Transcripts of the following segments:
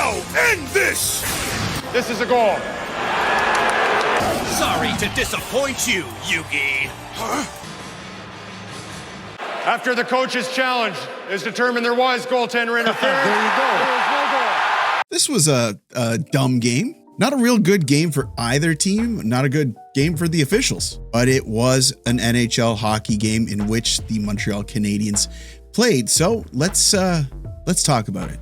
Now, end this! This is a goal. Sorry to disappoint you, Yugi. Huh? After the coach's challenge is determined there was goaltender interference. There you go. There was no goal. This was a dumb game. Not a real good game for either team, not a good game for the officials, but it was an NHL hockey game in which the Montreal Canadiens played. So let's talk about it.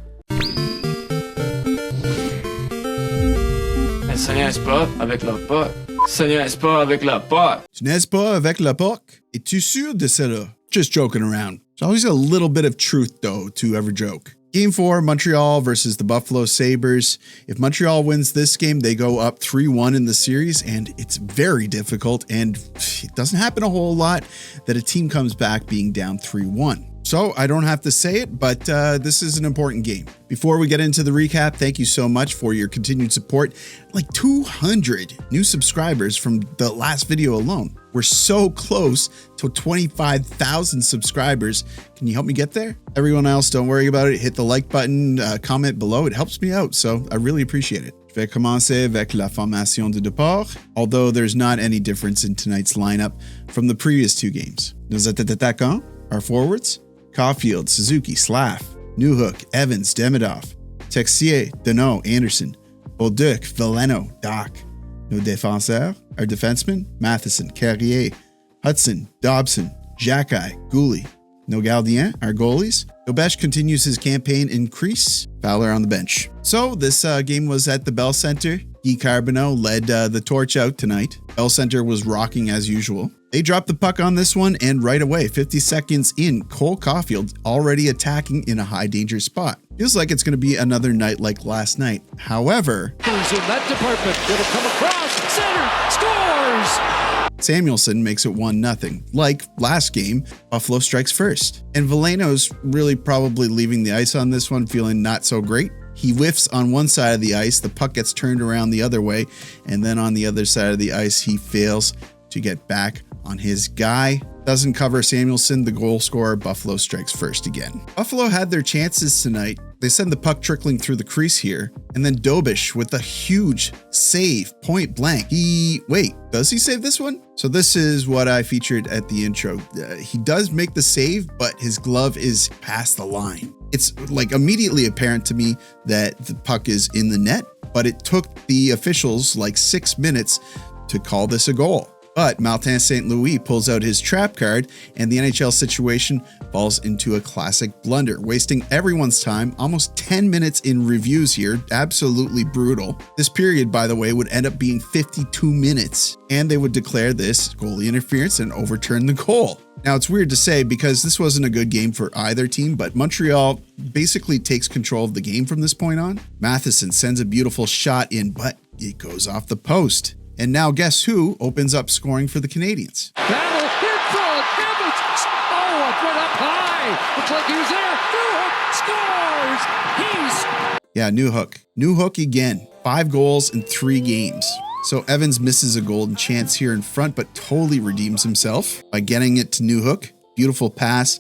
Ça niaise pas avec la POC. Ça niaise pas avec la POC. Tu niaises pas avec la POC? Es-tu sûr de cela? Just joking around. There's always a little bit of truth, though, to every joke. Game 4, Montreal versus the Buffalo Sabres. If Montreal wins this game, they go up 3-1 in the series, and it's very difficult, and it doesn't happen a whole lot that a team comes back being down 3-1. So I don't have to say it, but this is an important game. Before we get into the recap, thank you so much for your continued support. Like 200 new subscribers from the last video alone. We're so close to 25,000 subscribers. Can you help me get there? Everyone else, don't worry about it. Hit the like button, comment below. It helps me out, so I really appreciate it. Je vais commencer avec la formation de départ, although there's not any difference in tonight's lineup from the previous two games. Nos attaquants, our forwards, Caufield, Suzuki, Slav, Newhook, Evans, Demidov, Texier, Deneau, Anderson, Bolduc, Veleno, Doc. Nos défenseurs, our defensemen, Matheson, Carrier, Hudson, Dobson, Jacki, Gouli. Nos gardiens, our goalies. Dobesh continues his campaign in crease, Fowler on the bench. So this game was at the Bell Center. Guy Carbonneau led the torch out tonight. Bell Center was rocking as usual. They dropped the puck on this one, and right away, 50 seconds in, Cole Caufield already attacking in a high danger spot. Feels like it's going to be another night like last night. However, Who's in that department? It'll come across, center, scores! Samuelsson makes it 1-0. Like last game, Buffalo strikes first. And Veleno's really probably leaving the ice on this one, feeling not so great. He whiffs on one side of the ice, the puck gets turned around the other way, and then on the other side of the ice, he fails to get back on his guy. Doesn't cover Samuelsson, the goal scorer. Buffalo strikes first again. Buffalo had their chances tonight. They send the puck trickling through the crease here, and then Dobish with a huge save, point blank. Wait, does he save this one? So this is what I featured at the intro. He does make the save, but his glove is past the line. It's like immediately apparent to me that the puck is in the net, but it took the officials like 6 minutes to call this a goal. But Martin St. Louis pulls out his trap card, and the NHL situation falls into a classic blunder, wasting everyone's time, almost 10 minutes in reviews here, absolutely brutal. This period, by the way, would end up being 52 minutes, and they would declare this goalie interference and overturn the goal. Now, it's weird to say because this wasn't a good game for either team, but Montreal basically takes control of the game from this point on. Matheson sends a beautiful shot in, but it goes off the post. And now guess who opens up scoring for the Canadiens? Battle in front, Evans! Oh, it went up high! Looks like he was there! Newhook scores! Yeah, Newhook. Newhook again. 5 goals in 3 games. So Evans misses a golden chance here in front, but totally redeems himself by getting it to Newhook. Beautiful pass,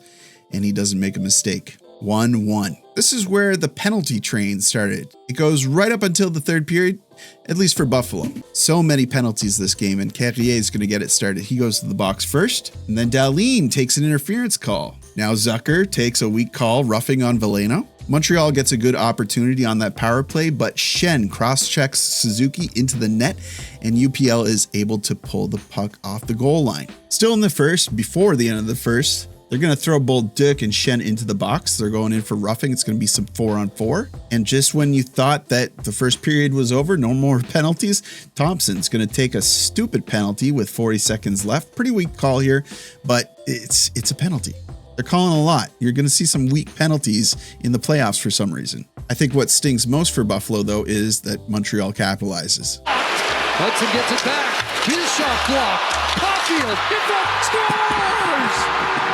and he doesn't make a mistake. 1-1. This is where the penalty train started. It goes right up until the third period, at least for Buffalo. So many penalties this game, and Carrier is going to get it started. He goes to the box first, and then Dahlin takes an interference call. Now Zucker takes a weak call, roughing on Veleno. Montreal gets a good opportunity on that power play, but Shen cross-checks Suzuki into the net, and UPL is able to pull the puck off the goal line. Still in the first, before the end of the first, they're going to throw Bolduc and Shen into the box. They're going in for roughing. It's going to be some 4-on-4. And just when you thought that the first period was over, no more penalties, Thompson's going to take a stupid penalty with 40 seconds left. Pretty weak call here, but it's a penalty. They're calling a lot. You're going to see some weak penalties in the playoffs for some reason. I think what stings most for Buffalo, though, is that Montreal capitalizes. Hudson gets it back. His shot blocked. Caufield in front, scores!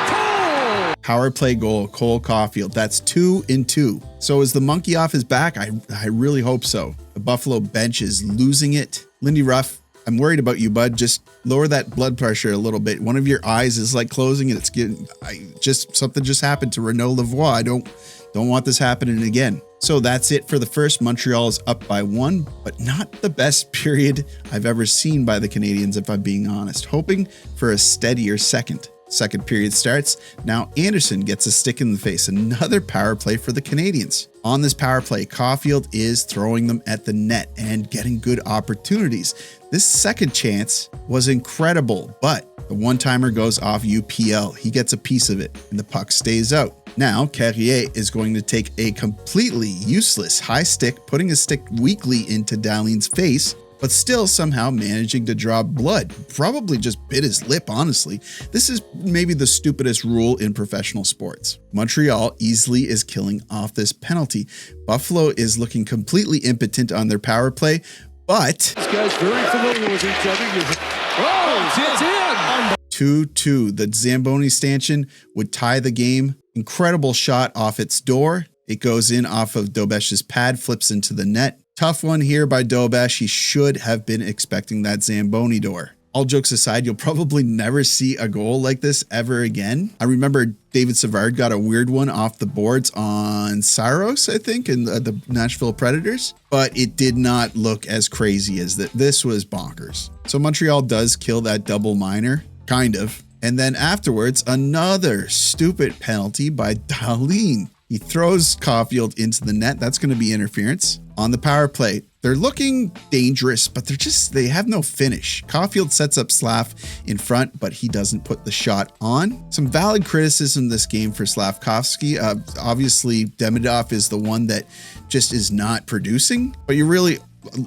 Cole! Power play goal, Cole Caufield. That's 2-2. So is the monkey off his back? I really hope so. The Buffalo bench is losing it. Lindy Ruff, I'm worried about you, bud. Just lower that blood pressure a little bit. One of your eyes is like closing and it's getting, something just happened to Renaud Lavoie. I don't Don't want this happening again. So that's it for the first. Montreal is up by 1, but not the best period I've ever seen by the Canadiens, if I'm being honest. Hoping for a steadier second. Second period starts. Now Anderson gets a stick in the face. Another power play for the Canadiens. On this power play, Caufield is throwing them at the net and getting good opportunities. This second chance was incredible, but the one-timer goes off UPL. He gets a piece of it and the puck stays out. Now Carrier is going to take a completely useless high stick, putting a stick weakly into Dahlin's face, but still somehow managing to draw blood. Probably just bit his lip, honestly. This is maybe the stupidest rule in professional sports. Montreal easily is killing off this penalty. Buffalo is looking completely impotent on their power play, but These guys very familiar with each other. It's in! 2-2. The Zamboni stanchion would tie the game. Incredible shot off its door. It goes in off of Dobesh's pad, flips into the net. Tough one here by Dobesh. He should have been expecting that Zamboni door. All jokes aside, you'll probably never see a goal like this ever again. I remember David Savard got a weird one off the boards on Saros, I think, in the Nashville Predators, but it did not look as crazy as that. This was bonkers. So Montreal does kill that double minor, kind of. And then afterwards, another stupid penalty by Dahlin. He throws Caufield into the net. That's going to be interference. On the power play, they're looking dangerous, but they have no finish. Caufield sets up Slav in front, but he doesn't put the shot on. Some valid criticism this game for Slavkovsky. Obviously, Demidov is the one that just is not producing, but you're really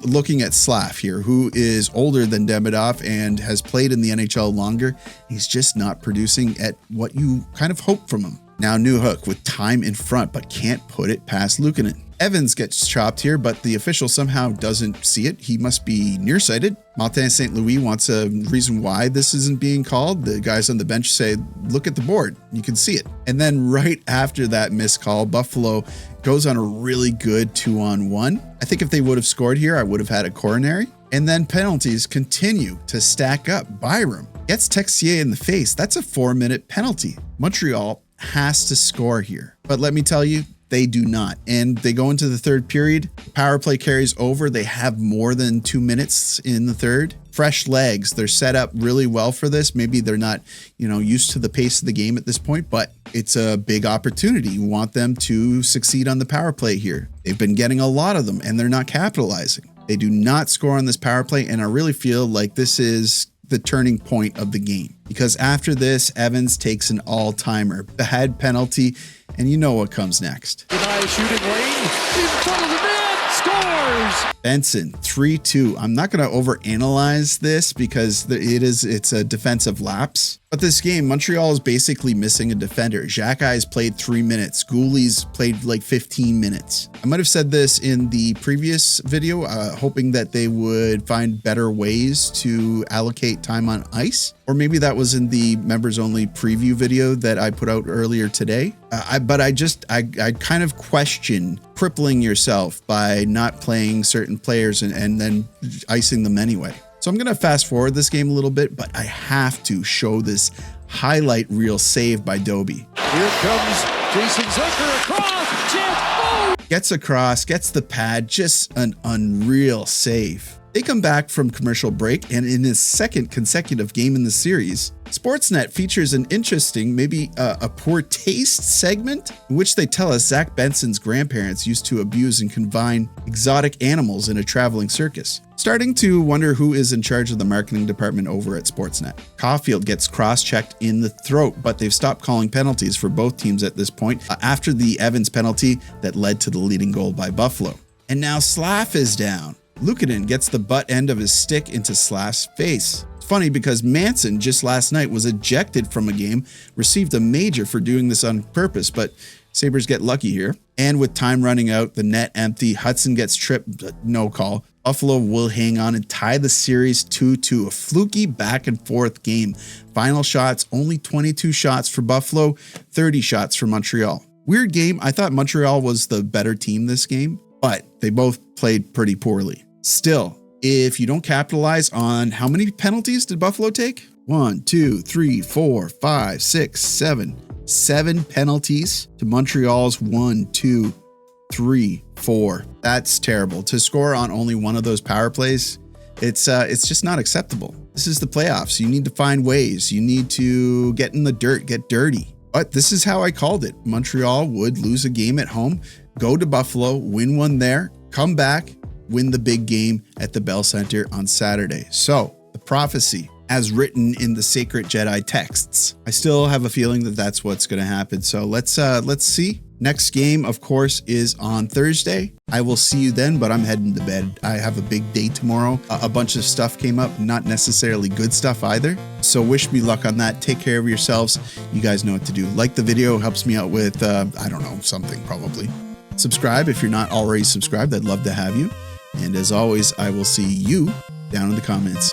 looking at Slav here, who is older than Demidov and has played in the NHL longer. He's just not producing at what you kind of hope from him. Now Newhook with time in front, but can't put it past Luukkonen. Evans gets chopped here, but the official somehow doesn't see it. He must be nearsighted. Martin St. Louis wants a reason why this isn't being called. The guys on the bench say, look at the board. You can see it. And then right after that missed call, Buffalo goes on a really good 2-on-1. I think if they would have scored here, I would have had a coronary. And then penalties continue to stack up. Byram gets Texier in the face. That's a 4-minute penalty. Montreal has to score here. But let me tell you, they do not. And they go into the third period. Power play carries over. They have more than 2 minutes in the third. Fresh legs. They're set up really well for this. Maybe they're not, used to the pace of the game at this point, but it's a big opportunity. You want them to succeed on the power play here. They've been getting a lot of them and they're not capitalizing. They do not score on this power play. And I really feel like this is the turning point of the game, because after this, Evans takes an all-timer, bad penalty, and you know what comes next. Denies shooting lane in front of the net, scores! Benson, 3-2. I'm not going to overanalyze this because it's a defensive lapse. But this game, Montreal is basically missing a defender. Xhekaj's played 3 minutes. Goulie's played like 15 minutes. I might have said this in the previous video, hoping that they would find better ways to allocate time on ice. Or maybe that was in the members only preview video that I put out earlier today. But I kind of question crippling yourself by not playing certain players and then icing them anyway. So I'm going to fast forward this game a little bit, but I have to show this highlight reel save by Doby. Here comes Jason Zucker across. Gets across, gets the pad, just an unreal save. They come back from commercial break, and in his second consecutive game in the series, Sportsnet features an interesting, maybe a poor taste segment in which they tell us Zach Benson's grandparents used to abuse and confine exotic animals in a traveling circus. Starting to wonder who is in charge of the marketing department over at Sportsnet. Caufield gets cross-checked in the throat, but they've stopped calling penalties for both teams at this point after the Evans penalty that led to the leading goal by Buffalo. And now Slav is down. Luukkonen gets the butt end of his stick into Slav's face. Funny because Manson just last night was ejected from a game, received a major for doing this on purpose, but Sabres get lucky here. And with time running out, the net empty, Hudson gets tripped, but no call. Buffalo will hang on and tie the series 2-2, a fluky back and forth game. Final shots, only 22 shots for Buffalo, 30 shots for Montreal. Weird game. I thought Montreal was the better team this game, but they both played pretty poorly. Still, if you don't capitalize on how many penalties did Buffalo take? 1, 2, 3, 4, 5, 6, 7. 7 penalties to Montreal's 1, 2, 3, 4. That's terrible. To score on only one of those power plays, it's just not acceptable. This is the playoffs. You need to find ways. You need to get in the dirt, get dirty. But this is how I called it. Montreal would lose a game at home, go to Buffalo, win one there, come back, win the big game at the Bell Center on Saturday. So the prophecy, as written in the sacred Jedi texts, I still have a feeling that that's what's going to happen. So let's see. Next game, of course, is on Thursday. I will see you then, but I'm heading to bed. I have a big day tomorrow. A bunch of stuff came up, not necessarily good stuff either. So wish me luck on that. Take care of yourselves. You guys know what to do. Like the video, helps me out with, I don't know, something probably. Subscribe if you're not already subscribed. I'd love to have you. And as always, I will see you down in the comments.